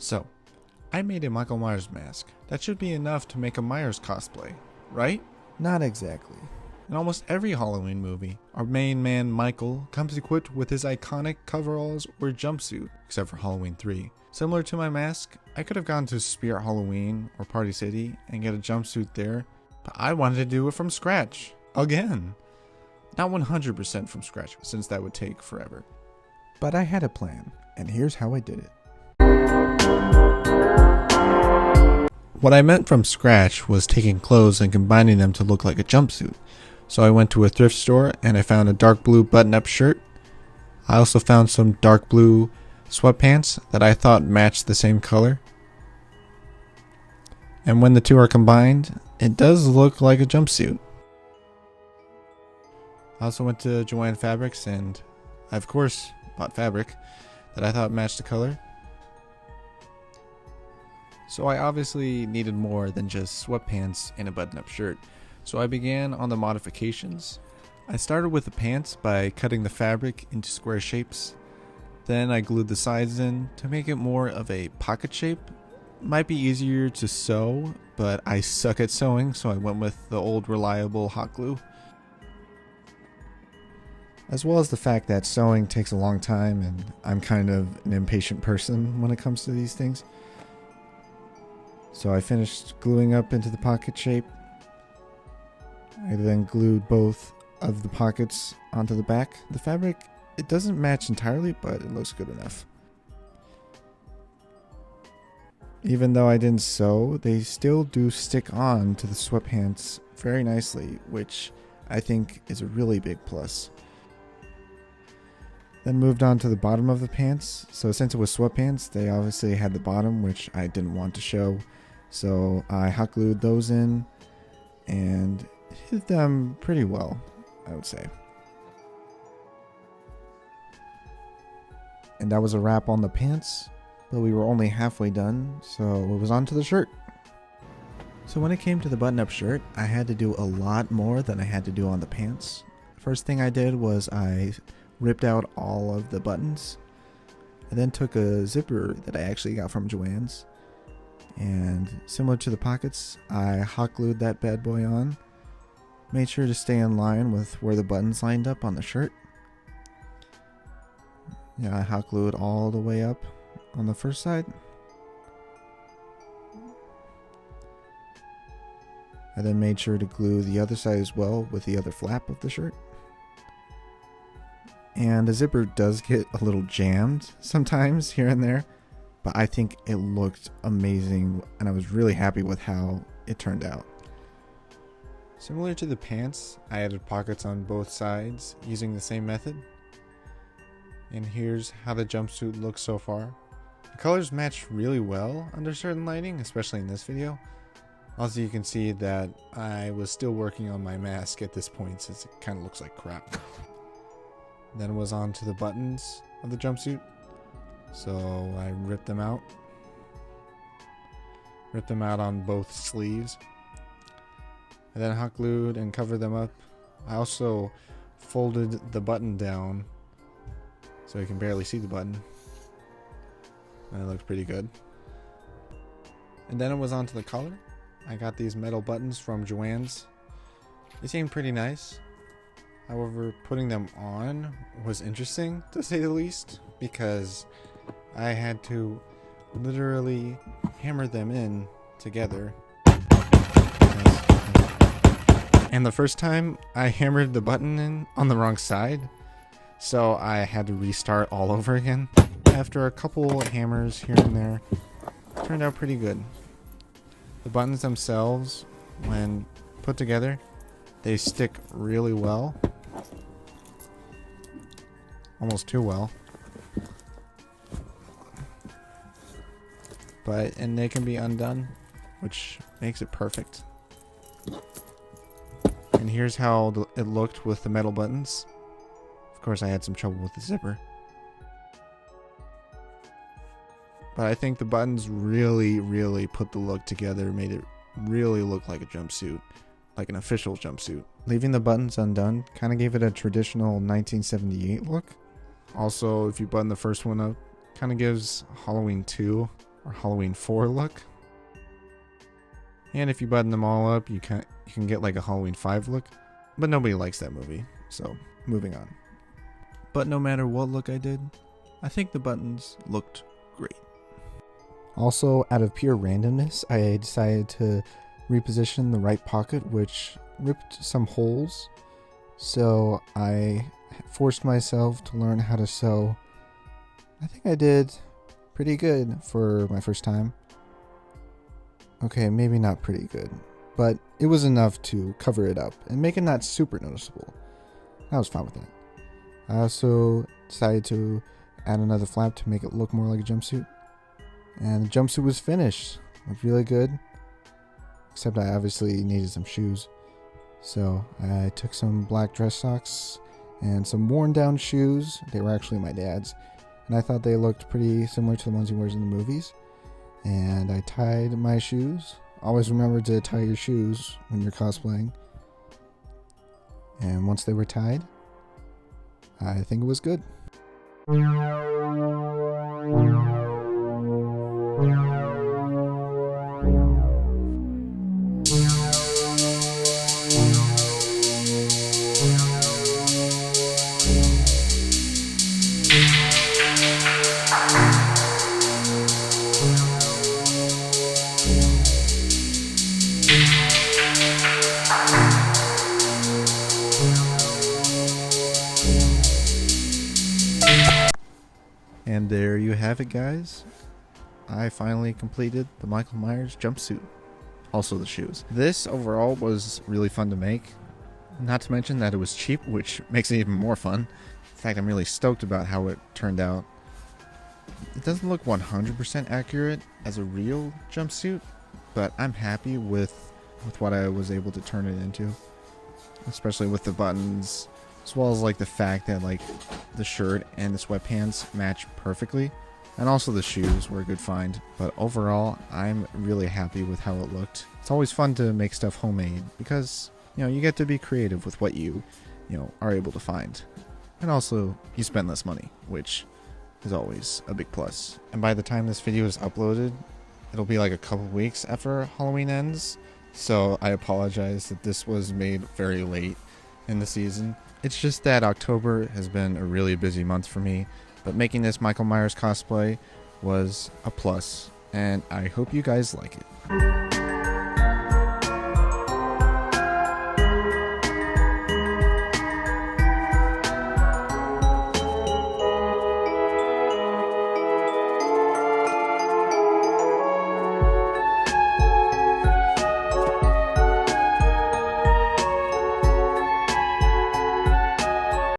So, I made a Michael Myers mask. That should be enough to make a Myers cosplay, right? Not exactly. In almost every Halloween movie, our main man Michael comes equipped with his iconic coveralls or jumpsuit, except for Halloween 3. Similar to my mask, I could have gone to Spirit Halloween or Party City and get a jumpsuit there, but I wanted to do it from scratch. Again. Not 100% from scratch, since that would take forever. But I had a plan, and here's how I did it. What I meant from scratch was taking clothes and combining them to look like a jumpsuit. So I went to a thrift store and I found a dark blue button-up shirt. I also found some dark blue sweatpants that I thought matched the same color. And when the two are combined, it does look like a jumpsuit. I also went to Joann Fabrics and I of course bought fabric that I thought matched the color. So I obviously needed more than just sweatpants and a button-up shirt. So I began on the modifications. I started with the pants by cutting the fabric into square shapes. Then I glued the sides in to make it more of a pocket shape. Might be easier to sew, but I suck at sewing, so I went with the old reliable hot glue. As well as the fact that sewing takes a long time and I'm kind of an impatient person when it comes to these things. So I finished gluing up into the pocket shape. I then glued both of the pockets onto the back. The fabric, it doesn't match entirely, but it looks good enough. Even though I didn't sew, they still do stick on to the sweatpants very nicely, which I think is a really big plus. Then moved on to the bottom of the pants. So since it was sweatpants, they obviously had the bottom, which I didn't want to show. So I hot glued those in and hid them pretty well, I would say. And that was a wrap on the pants, but we were only halfway done, so it was on to the shirt. So when it came to the button-up shirt, I had to do a lot more than I had to do on the pants. First thing I did was I ripped out all of the buttons. I then took a zipper that I actually got from Joann's, and similar to the pockets, I hot glued that bad boy on. Made sure to stay in line with where the buttons lined up on the shirt. Yeah, I hot glued all the way up on the first side. I then made sure to glue the other side as well with the other flap of the shirt. And the zipper does get a little jammed sometimes here and there, but I think it looked amazing and I was really happy with how it turned out. Similar to the pants, I added pockets on both sides using the same method. And here's how the jumpsuit looks so far. The colors match really well under certain lighting, especially in this video. Also, you can see that I was still working on my mask at this point since it kind of looks like crap. Then it was on to the buttons of the jumpsuit. So I ripped them out. Ripped them out on both sleeves. I then hot glued and covered them up. I also folded the button down so you can barely see the button. And it looks pretty good. And then it was onto the collar. I got these metal buttons from Joann's. They seemed pretty nice. However, putting them on was interesting, to say the least, because I had to literally hammer them in together. And the first time I hammered the button in on the wrong side, so I had to restart all over again. After a couple hammers here and there, it turned out pretty good. The buttons themselves, when put together, they stick really well. Almost too well. And they can be undone, which makes it perfect. And here's how it looked with the metal buttons. Of course, I had some trouble with the zipper. But I think the buttons really put the look together, made it really look like a jumpsuit, like an official jumpsuit. Leaving the buttons undone kind of gave it a traditional 1978 look. Also, if you button the first one up, kind of gives Halloween 2 or Halloween 4 look. And if you button them all up, you can get like a Halloween 5 look. But nobody likes that movie, so moving on. But no matter what look I did, I think the buttons looked great. Also, out of pure randomness, I decided to reposition the right pocket, which ripped some holes. So I forced myself to learn how to sew. I think I did pretty good for my first time. Okay, maybe not pretty good, but it was enough to cover it up and make it not super noticeable. I was fine with that. I also decided to add another flap to make it look more like a jumpsuit. And the jumpsuit was finished. Looked really good. Except I obviously needed some shoes. So I took some black dress socks and some worn down shoes. They were actually my dad's. And I thought they looked pretty similar to the ones he wears in the movies. And I tied my shoes. Always remember to tie your shoes when you're cosplaying. And once they were tied, I think it was good. And there you have it, guys. I finally completed the Michael Myers jumpsuit. Also the shoes. This overall was really fun to make. Not to mention that it was cheap, which makes it even more fun. In fact, I'm really stoked about how it turned out. It doesn't look 100% accurate as a real jumpsuit, but I'm happy with what I was able to turn it into. Especially with the buttons, as well as like the fact that like the shirt and the sweatpants match perfectly. And also the shoes were a good find. But overall, I'm really happy with how it looked. It's always fun to make stuff homemade because, you know, you get to be creative with what you are able to find. And also, you spend less money, which is always a big plus. And by the time this video is uploaded, it'll be like a couple weeks after Halloween ends. So I apologize that this was made very late in the season. It's just that October has been a really busy month for me, but making this Michael Myers cosplay was a plus, and I hope you guys like it.